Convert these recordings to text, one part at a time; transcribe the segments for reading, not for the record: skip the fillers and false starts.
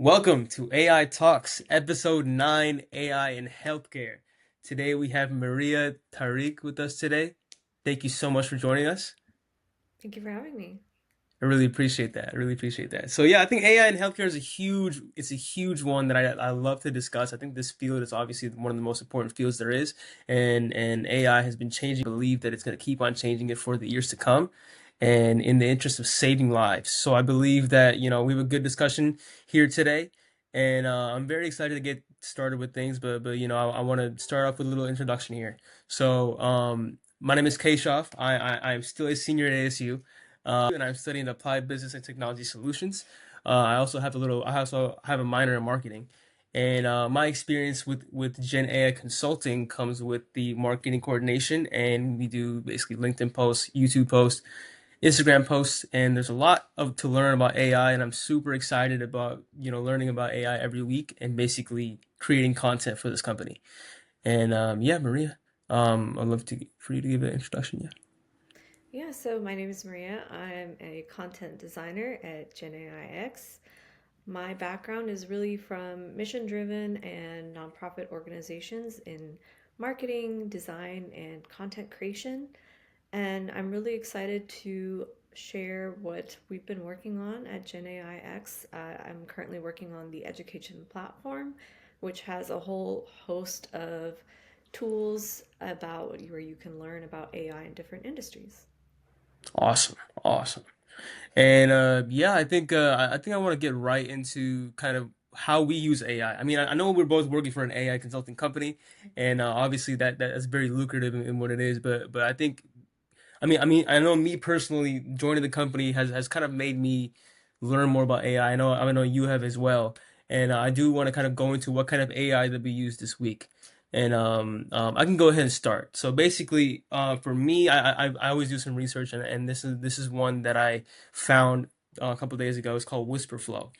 Welcome to AI Talks, episode 9, AI in Healthcare. Today we have Maria Tariq with us today. Thank you so much for joining us. Thank you for having me. I really appreciate that. I really appreciate that. So yeah, I think AI in healthcare is a huge one that I love to discuss. I think this field is obviously one of the most important fields there is, and AI has been changing. I believe that it's going to keep on changing it for the years to come, and in the interest of saving lives. So I believe that we have a good discussion here today, and I'm very excited to get started with things. But I want to start off with a little introduction here. So my name is Keshav. I'm still a senior at ASU, and I'm studying applied business and technology solutions. I also have a minor in marketing, and my experience with Gen AI consulting comes with the marketing coordination, and we do basically LinkedIn posts, YouTube posts, Instagram posts, and there's a lot of to learn about AI, and I'm super excited about learning about AI every week and basically creating content for this company. And yeah, Maria, I'd love to for you to give an introduction. Yeah. Yeah, so my name is Maria. I'm a content designer at Gen AIX. My background is really from mission driven and nonprofit organizations in marketing, design, and content creation. And I'm really excited to share what we've been working on at Gen AIX. I'm currently working on the education platform, which has a whole host of tools about where you can learn about AI in different industries. Awesome, awesome. And yeah, I think I want to get right into kind of how we use AI. I mean, I know we're both working for an AI consulting company, and obviously that's very lucrative in what it is. But I know me personally joining the company has kind of made me learn more about AI. I know you have as well, and I do want to kind of go into what kind of AI that we use this week. And I can go ahead and start. So basically, for me, I always do some research, and this is one that I found a couple of days ago. It's called Whisperflow,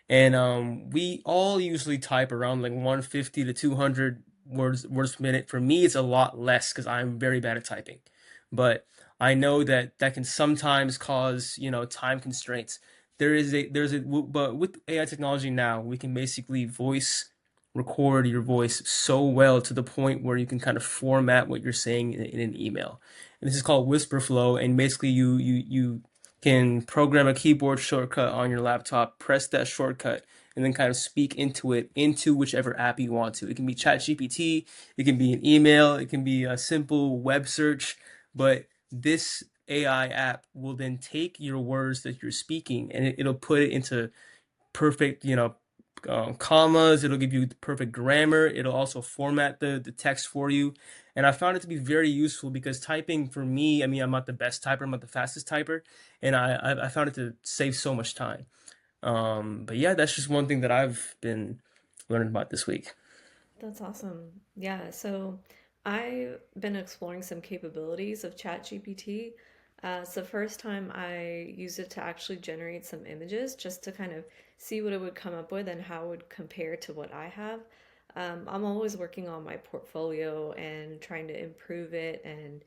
and we all usually type around like 150 to 200 words per minute. For me, it's a lot less because I'm very bad at typing, but I know that that can sometimes cause, time constraints. But with AI technology now, we can basically voice record your voice so well to the point where you can kind of format what you're saying in an email. And this is called Whisperflow, and basically you can program a keyboard shortcut on your laptop, press that shortcut, and then kind of speak into it, into whichever app you want to. It can be ChatGPT, it can be an email, it can be a simple web search, but this AI app will then take your words that you're speaking and it'll put it into perfect, commas. It'll give you the perfect grammar. It'll also format the text for you. And I found it to be very useful because typing for me, I mean, I'm not the best typer, I'm not the fastest typer, and I found it to save so much time. But yeah, that's just one thing that I've been learning about this week. That's awesome. Yeah, so I've been exploring some capabilities of ChatGPT. It's the first time I used it to actually generate some images just to kind of see what it would come up with and how it would compare to what I have. I'm always working on my portfolio and trying to improve it and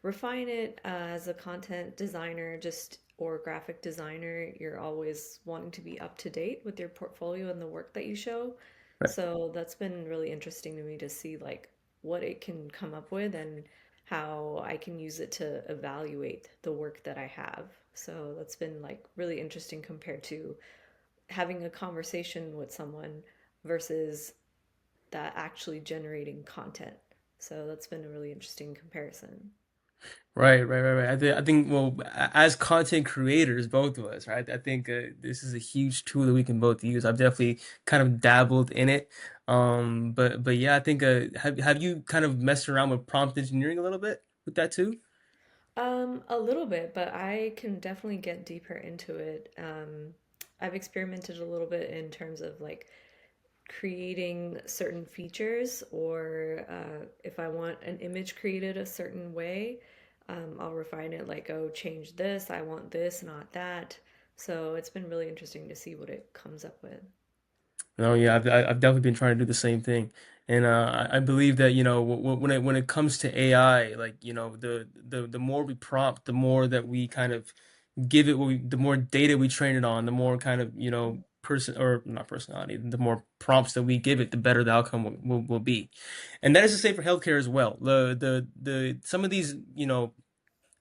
refine it as a content designer, just or graphic designer. You're always wanting to be up to date with your portfolio and the work that you show. Right. So that's been really interesting to me to see like what it can come up with and how I can use it to evaluate the work that I have. So that's been like really interesting compared to having a conversation with someone versus that actually generating content. So that's been a really interesting comparison. Right. I think, well, as content creators, both of us, right? I think this is a huge tool that we can both use. I've definitely kind of dabbled in it. But yeah, I think have you kind of messed around with prompt engineering a little bit with that too? A little bit, but I can definitely get deeper into it. I've experimented a little bit in terms of like creating certain features, or if I want an image created a certain way, I'll refine it like, oh, change this, I want this, not that. So it's been really interesting to see what it comes up with. No, yeah, I've definitely been trying to do the same thing, and I believe that when it comes to AI, like the more we prompt, the more that we kind of give it, the more data we train it on, the more kind of person or not personality, the more prompts that we give it, the better the outcome will be. And that is the same for healthcare as well. The some of these,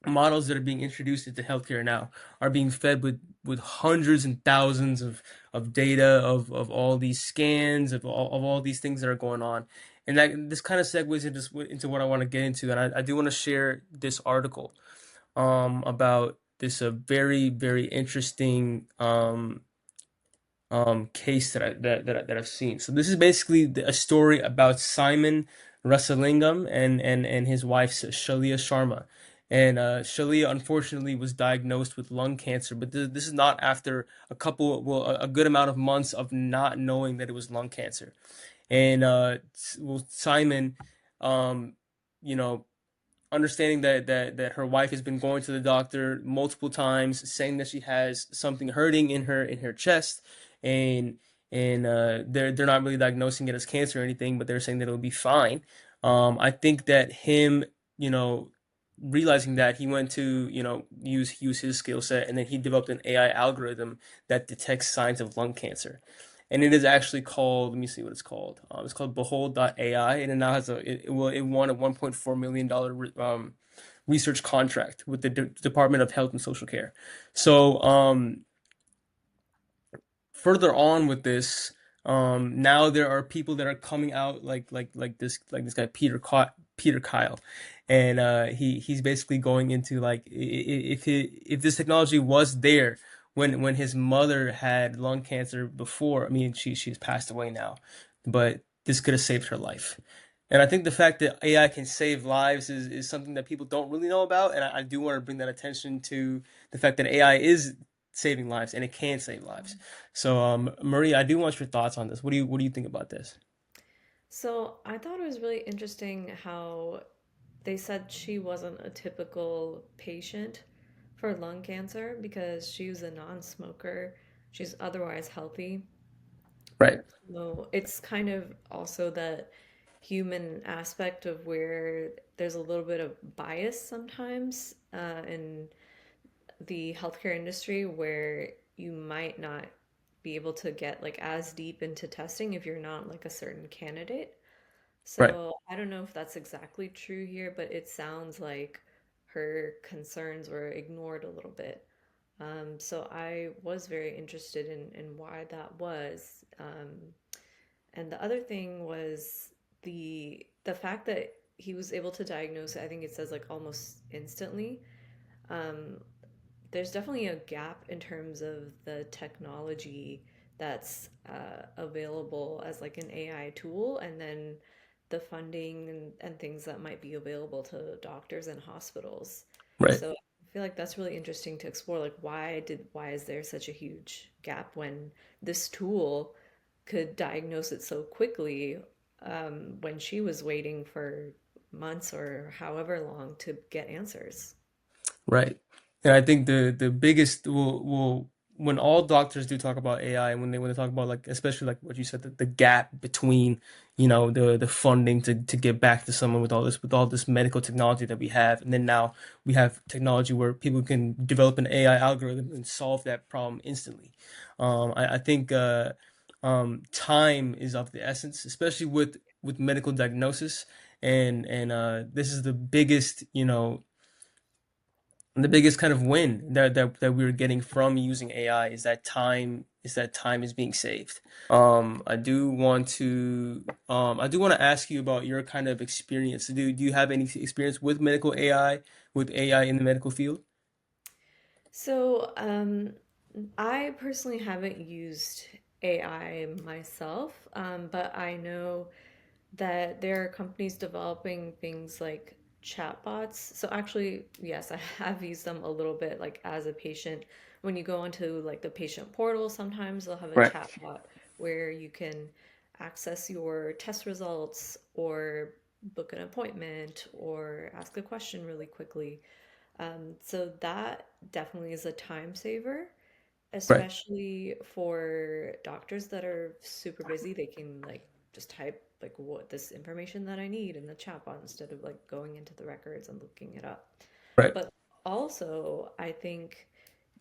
models that are being introduced into healthcare now are being fed with hundreds and thousands of data of all these scans of all these things that are going on, and that this kind of segues into what I want to get into, and I do want to share this article about this very very interesting case that I've seen. So this is basically a story about Simon Rasalingam and his wife Shalia Sharma. And Shalia unfortunately was diagnosed with lung cancer, but this is not after a good amount of months of not knowing that it was lung cancer. And Simon, um, you know, understanding that her wife has been going to the doctor multiple times, saying that she has something hurting in her chest, and they're not really diagnosing it as cancer or anything, but they're saying that it'll be fine. I think that him, you know, realizing that he went to use his skill set, and then he developed an AI algorithm that detects signs of lung cancer, and it is actually called, let me see what it's called. It's called Behold.ai, and it now has it won a $1.4 million research contract with the Department of Health and Social Care. So further on with this, now there are people that are coming out like this guy Peter Kyle, and he's basically going into like, if this technology was there when his mother had lung cancer before. I mean, she's passed away now, but this could have saved her life. And I think the fact that AI can save lives is something that people don't really know about. And I do want to bring that attention to the fact that AI is saving lives and it can save lives. So, Maria, I do want your thoughts on this. What do you think about this? So I thought it was really interesting how they said she wasn't a typical patient for lung cancer because she was a non-smoker. She's otherwise healthy. Right, So it's kind of also that human aspect of where there's a little bit of bias sometimes in the healthcare industry where you might not be able to get like as deep into testing if you're not like a certain candidate. right, So I don't know if that's exactly true here, but it sounds like her concerns were ignored a little bit. So I was very interested in why that was. And the other thing was the fact that he was able to diagnose it, I think it says like almost instantly. Um, there's definitely a gap in terms of the technology that's available as like an AI tool, and then the funding and things that might be available to doctors and hospitals. right. So I feel like that's really interesting to explore. Like, why is there such a huge gap when this tool could diagnose it so quickly, when she was waiting for months or however long to get answers? Right. And I think the biggest will when all doctors do talk about AI, and when they talk about, like, especially like what you said, the gap between, the funding to get back to someone with all this medical technology that we have, and then now we have technology where people can develop an AI algorithm and solve that problem instantly. I think time is of the essence, especially with medical diagnosis, and this is the biggest kind of win that we're getting from using AI is that time is being saved. I do want to ask you about your kind of experience. Do you have any experience with medical AI, with AI in the medical field? So, I personally haven't used AI myself, but I know that there are companies developing things like chatbots. So actually, yes, I have used them a little bit, like as a patient. When you go onto like the patient portal, sometimes they'll have a Right, chatbot where you can access your test results or book an appointment or ask a question really quickly. So that definitely is a time saver, right, especially for doctors that are super busy. They can like just type like what this information that I need in the chatbot instead of like going into the records and looking it up. right, But also, I think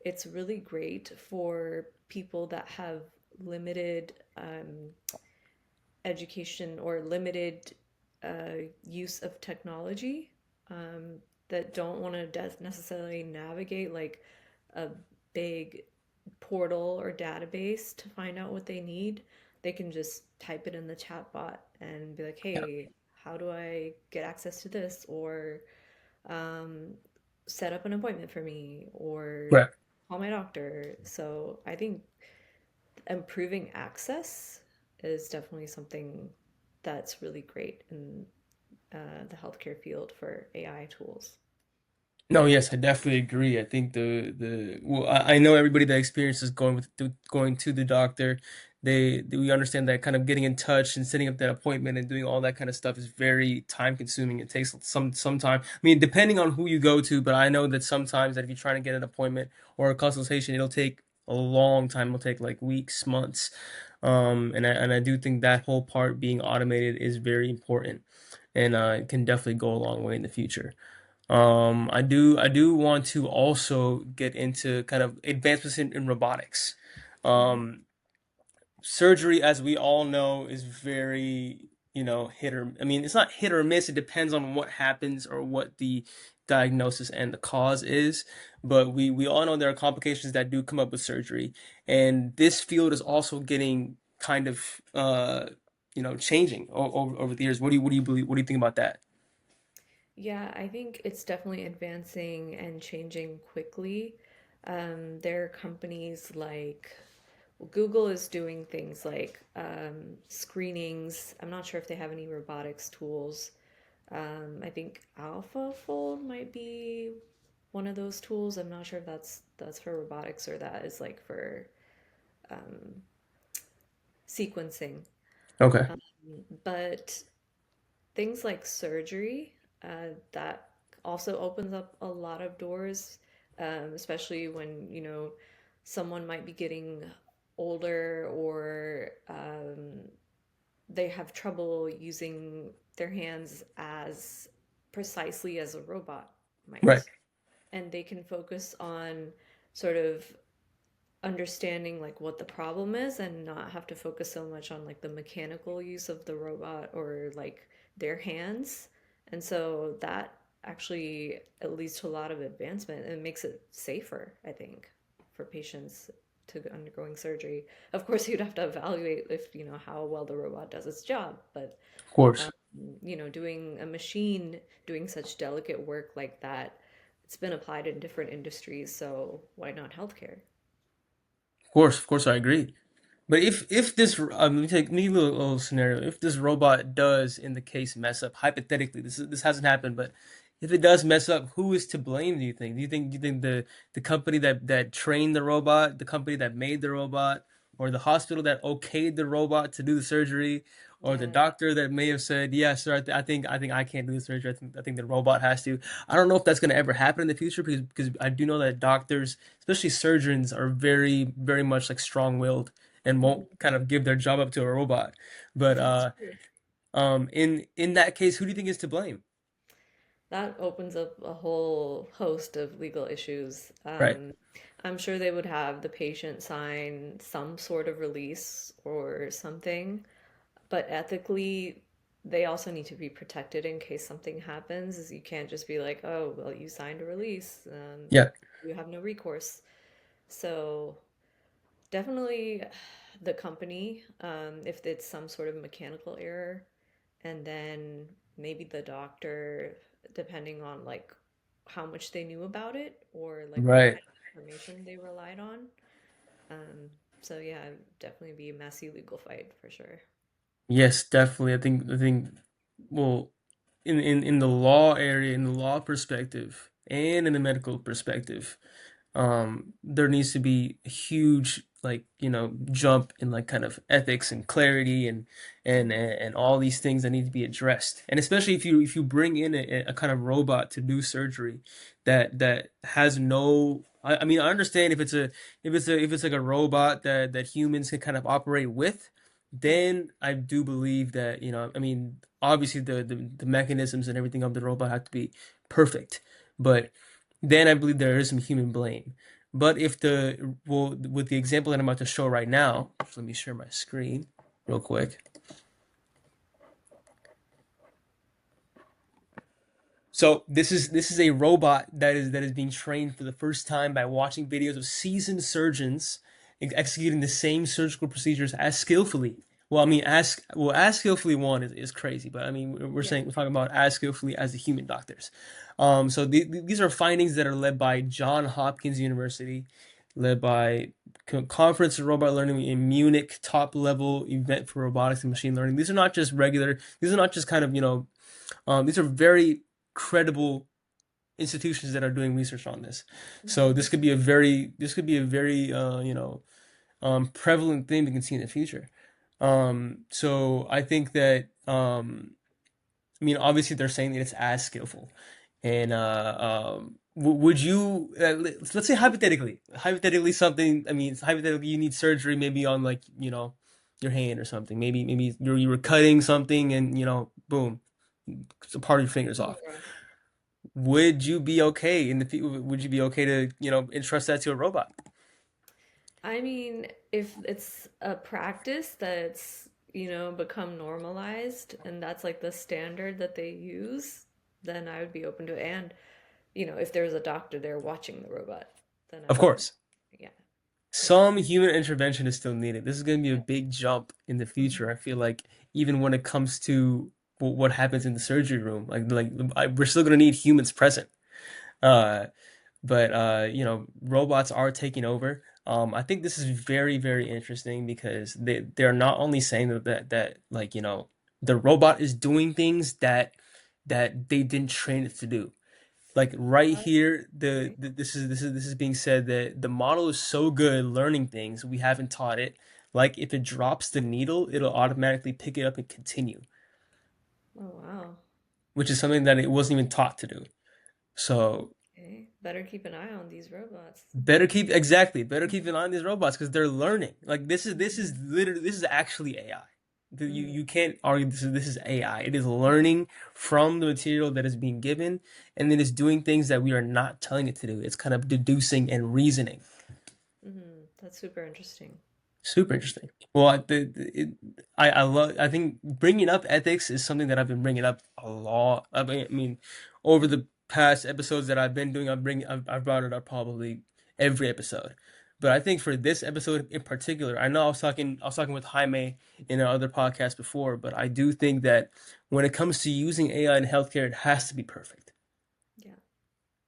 it's really great for people that have limited education or limited use of technology, um, that don't want to necessarily navigate like a big portal or database to find out what they need. They can just type it in the chat bot and be like, Yeah. hey, how do I get access to this? Or um, set up an appointment for me, or Right. call my doctor. So I think improving access is definitely something that's really great in the healthcare field for AI tools. No, yes, I definitely agree. I think well, I know everybody that experiences going to the doctor, we understand that kind of getting in touch and setting up that appointment and doing all that kind of stuff is very time consuming. It takes some time. I mean, depending on who you go to, but I know that sometimes that if you're trying to get an appointment or a consultation, it'll take a long time. It'll take like weeks, months. And I do think that whole part being automated is very important, and it can definitely go a long way in the future. I do want to also get into kind of advancements in robotics. Mhm. Um, Surgery, as we all know, is very, I mean, it's not hit or miss. It depends on what happens or what the diagnosis and the cause is. But we all know there are complications that do come up with surgery, and this field is also getting kind of, changing over the years. What do you believe? What do you think about that? Yeah, I think it's definitely advancing and changing quickly. There are companies like well, Google is doing things like screenings. I'm not sure if they have any robotics tools. I think AlphaFold might be one of those tools. I'm not sure if that's for robotics or that is like for um, sequencing. Okay. Um, but things like surgery, that also opens up a lot of doors, especially when, someone might be getting older, or they have trouble using their hands as precisely as a robot Right. might. And they can focus on sort of understanding like what the problem is and not have to focus so much on like the mechanical use of the robot or like their hands. And so that actually it leads to a lot of advancement and makes it safer, I think, for patients to undergoing surgery. Of course, you'd have to evaluate if, how well the robot does its job, but Of um, course. doing a machine doing such delicate work like that, it's been applied in different industries, so why not healthcare? Of course, I agree. But if this, let me take me a little scenario. If this robot does, in the case, mess up, hypothetically, this hasn't happened, but if it does mess up, who is to blame? Do you think? Do you think the company that trained the robot, the company that made the robot, or the hospital that okayed the robot to do the surgery, or the Yeah. doctor that may have said, "Yeah, sir, I think I can't do the surgery. I think the robot has to." I don't know if that's going to ever happen in the future because I do know that doctors, especially surgeons, are very very much like strong-willed and Mhm. won't kind of give their job up to a robot. But That's true. in that case, who do you think is to blame? That opens up a whole host of legal issues. Right. I'm sure they would have the patient sign some sort of release or something, but ethically, they also need to be protected in case something happens. Is you can't just be like, oh, well, you signed a release, Yeah. you have no recourse. So definitely the company, if it's some sort of mechanical error, and then maybe the doctor, depending on like how much they knew about it or like what Right. kind of information they relied on. Um, so yeah, it'd definitely be a messy legal fight for sure. Yes, definitely. I think well, in the law area, in the law perspective, and in the medical perspective, there needs to be a huge like jump in like kind of ethics and clarity and all these things that need to be addressed, and especially if you bring in a kind of robot to do surgery that has no I mean I understand if it's like a robot that humans can kind of operate with, Mhm. then I do believe that I mean obviously the mechanisms and everything of the robot have to be perfect, but then I believe there is some human blame. But if the well, with the example that I'm about to show right now, let me share my screen real quick. So this is a robot that is being trained for the first time by watching videos of seasoned surgeons executing the same surgical procedures as skillfully. Well, I mean, as skillfully one is crazy, but I mean, Yeah. we're talking about as skillfully as the human doctors. So these are findings that are led by John Hopkins University, led by Conference of Robot Learning in Munich, top level event for robotics and machine learning. These are not just regular. These are not just kind of these are very credible institutions that are doing research on this. So Hmm. this could be a very prevalent thing we can see in the future. So I think that I mean obviously they're saying that it's as skillful, and would you let's say hypothetically something. I mean hypothetically you need surgery maybe on like your hand or something. Maybe you were cutting something and boom, a part of your fingers off. Okay. Would you be okay would you be okay to, entrust that to a robot? I mean, if it's a practice that's, become normalized and that's like the standard that they use, then I would be open to it. And, if there's a doctor there watching the robot, then I Of would, course. yeah, yeah. Some human intervention is still needed. This is going to be a Yeah. big jump in the future. Mhm. I feel like even when it comes to what happens in the surgery room, we're still going to need humans present. Uh, but robots are taking over. I think this is very, very interesting because they're not only saying that like the robot is doing things that they didn't train it to do. Like right What? here, Okay. this is being said that the model is so good learning things we haven't taught it. Like if it drops the needle, it'll automatically pick it up and continue, Oh, wow. which is something that it wasn't even taught to do. So Okay. Better keep an eye on these robots. better keep an eye on these robots because they're learning. Like this is actually AI. Mm-hmm. You can't argue this is AI. It is learning from the material that is being given, and then it's doing things that we are not telling it to do. It's kind of deducing and reasoning. Mm-hmm. That's super interesting. Super interesting. Well, I love. I think bringing up ethics is something that I've been bringing up a lot. I mean, over the past episodes that I've been doing, I've brought it up probably every episode. But I think for this episode in particular, I know I was talking with Jaime in our other podcast before, but I do think that when it comes to using AI in healthcare, it has to be perfect. Yeah.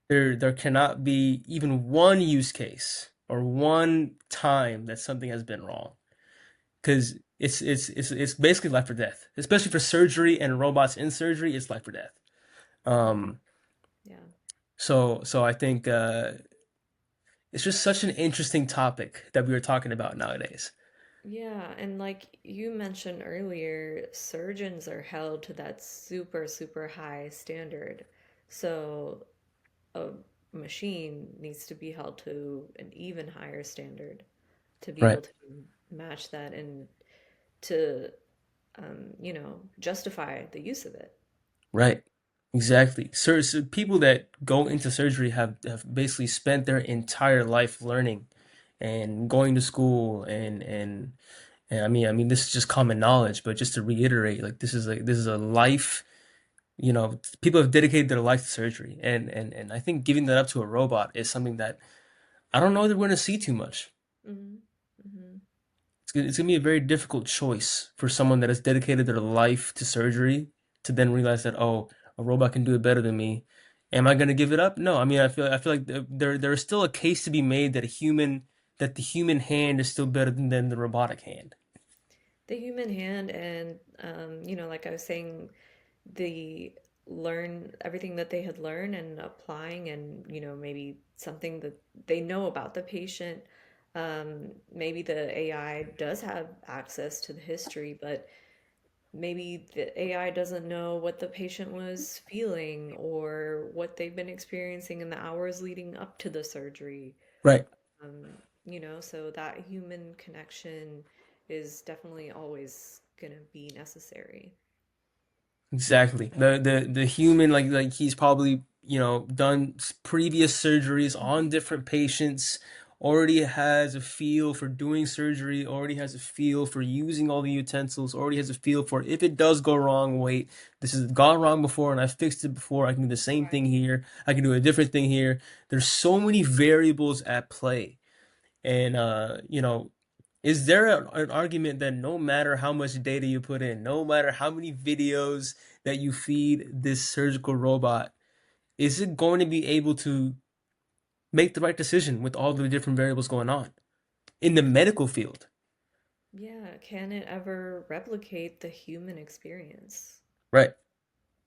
There cannot be even one use case or one time that something has been wrong because it's basically life or death, especially for surgery and robots in surgery. It's life or death. Mm-hmm. Um, Yeah. so I think it's just such an interesting topic that we are talking about nowadays. Yeah, and like you mentioned earlier, surgeons are held to that super, super high standard. So a machine needs to be held to an even higher standard to be able Right, to match that and to, justify the use of it. right, exactly. So people that go into surgery have basically spent their entire life learning and going to school and I mean this is just common knowledge, but just to reiterate, like this is a life. People have dedicated their life to surgery, and I think giving that up to a robot is something that I don't know that we're going to see too much. Hmm. Hmm. It's gonna be a very difficult choice for someone that has dedicated their life to surgery to then realize that, oh, a robot can do it better than me. Am I going to give it up? No. I mean, I feel like there is still a case to be made that the human hand is still better than the robotic hand. The human hand and, like I was saying, the learn everything that they had learned and applying and maybe something that they know about the patient. Maybe the AI does have access to the history, but maybe the AI doesn't know what the patient was feeling or what they've been experiencing in the hours leading up to the surgery. Right. um, so that human connection is definitely always going to be necessary. Exactly. The human, like he's probably, done previous surgeries on different patients, already has a feel for doing surgery, already has a feel for using all the utensils, already has a feel for if it does go wrong, wait, this has gone wrong before and I fixed it before. I can do the same thing Right. here. I can do a different thing here. There's so many variables at play. And is there an argument that no matter how much data you put in, no matter how many videos that you feed this surgical robot, is it going to be able to make the right decision with all the different variables going on in the medical field? Yeah, can it ever replicate the human experience? Right.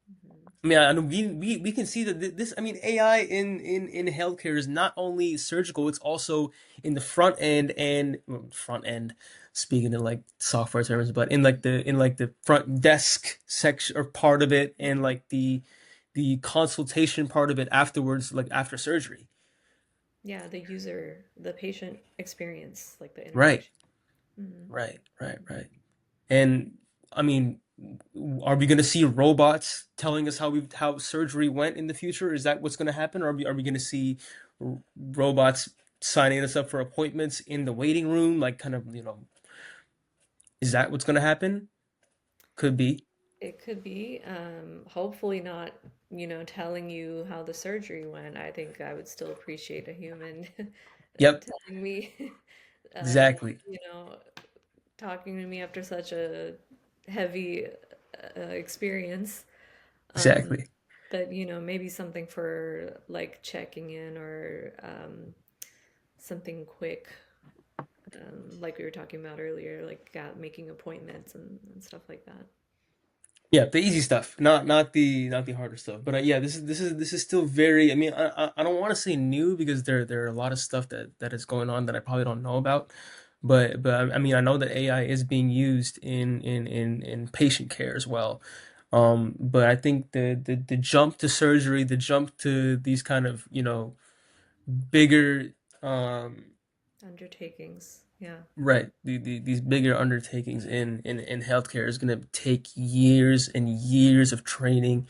Mhm. I mean, I know we can see that this, I mean, AI in healthcare is not only surgical, it's also in the front end and well, front end, speaking in like software terms, but in like the front desk section or part of it, and like the consultation part of it afterwards, like after surgery. Yeah, the patient experience, like the Right, interaction. Mhm. right. And I mean, are we going to see robots telling us how surgery went in the future? Is that what's going to happen, or are we going to see robots signing us up for appointments in the waiting room? Like, kind of, is that what's going to happen? Could be. It could be, hopefully not, telling you how the surgery went. I think I would still appreciate a human Yep, telling me, uh, exactly, you know, talking to me after such a heavy experience. Um, exactly. but maybe something for like checking in or something quick, like we were talking about earlier, like making appointments and stuff like that. Yeah, the easy stuff, not the harder stuff. But yeah, this is still very. I mean, I don't want to say new because there are a lot of stuff that is going on that I probably don't know about. But I mean, I know that AI is being used in patient care as well. But I think the jump to surgery, the jump to these kind of bigger um Undertakings. Yeah. right, these bigger undertakings in healthcare is going to take years and years of training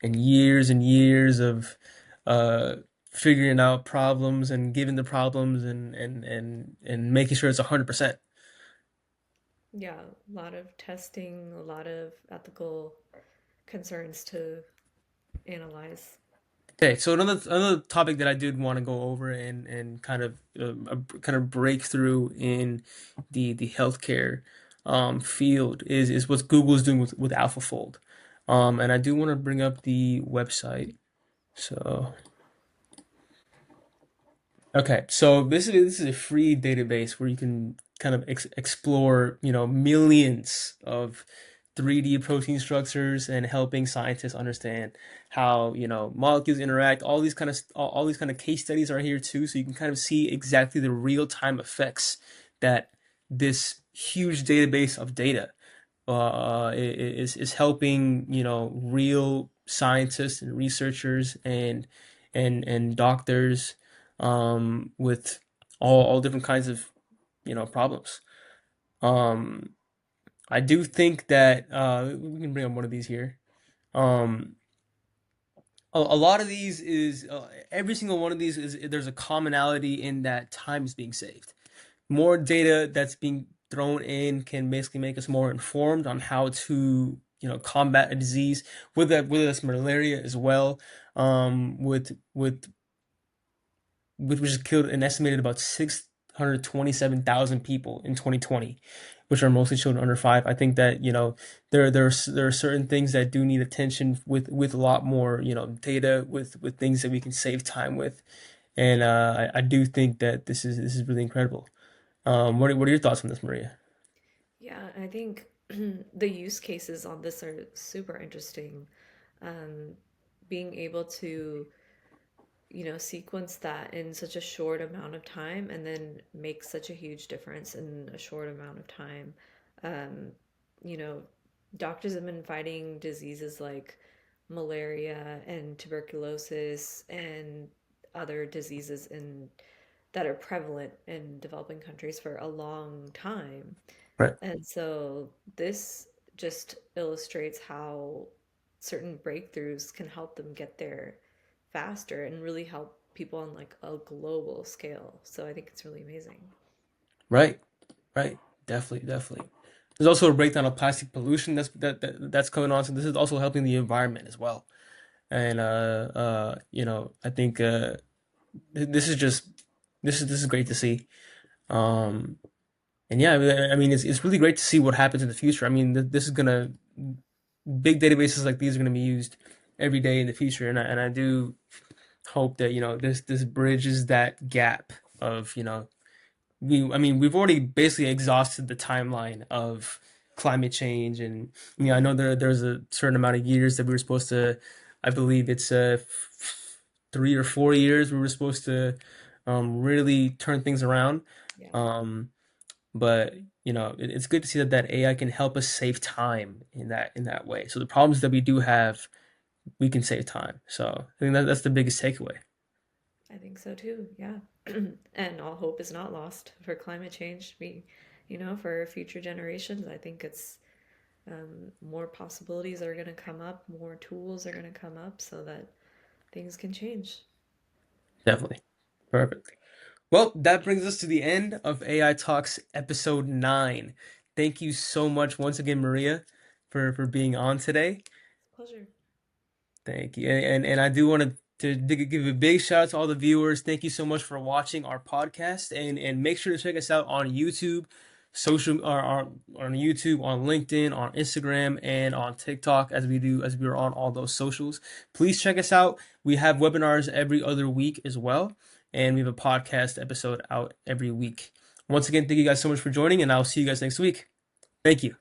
and years of uh, figuring out problems and giving the problems and making sure it's 100%. Yeah, a lot of testing, a lot of ethical concerns to analyze. Okay, so another topic that I did want to go over and kind of a kind of breakthrough in the healthcare field is what Google is doing with AlphaFold. And I do want to bring up the website. So okay, so this is a free database where you can kind of explore, millions of 3D protein structures and helping scientists understand how, molecules interact. All these kind of case studies are here too, so you can kind of see exactly the real-time effects that this huge database of data is helping, real scientists and researchers and doctors with all different kinds of problems. Um, I do think that we can bring up one of these here. Um, a lot of these is every single one of these is there's a commonality in that time is being saved. More data that's being thrown in can basically make us more informed on how to combat a disease, whether that's malaria as well, which has killed an estimated about 627,000 people in 2020, which are mostly children under 5. I think that there are certain things that do need attention with a lot more data with things that we can save time with, and I do think that this is really incredible. What are your thoughts on this, Maria? Yeah, I think the use cases on this are super interesting. Um, Being able to, sequence that in such a short amount of time and then make such a huge difference in a short amount of time. Um, you know, Doctors have been fighting diseases like malaria and tuberculosis and other diseases that are prevalent in developing countries for a long time. Right. And so this just illustrates how certain breakthroughs can help them get there faster and really help people on like a global scale. So I think it's really amazing. Right, right. Definitely, definitely. There's also a breakdown of plastic pollution that's going on. So this is also helping the environment as well. And I think this is just this is great to see. Um, and yeah, I mean, it's really great to see what happens in the future. I mean, this is gonna big databases like these are gonna be used every day in the future, and I do hope that this bridges that gap of I mean, we've already basically exhausted the timeline of climate change, and I know there's a certain amount of years that we were supposed to. I believe it's 3 or 4 years we were supposed to really turn things around. Yeah, Um, but it's good to see that AI can help us save time in that way. So the problems that we do have, we can save time. So I think that's the biggest takeaway. I think so too. Yeah. And all hope is not lost for climate change. For future generations, I think it's more possibilities are going to come up, more tools are going to come up so that things can change. Definitely. Perfect. Well, that brings us to the end of AI Talks episode 9. Thank you so much once again, Maria, for being on today. Pleasure. Thank you. And I do want to give a big shout out to all the viewers. Thank you so much for watching our podcast, and make sure to check us out on YouTube, on YouTube, on LinkedIn, on Instagram, and on TikTok as we are on all those socials. Please check us out. We have webinars every other week as well, and we have a podcast episode out every week. Once again, thank you guys so much for joining, and I'll see you guys next week. Thank you.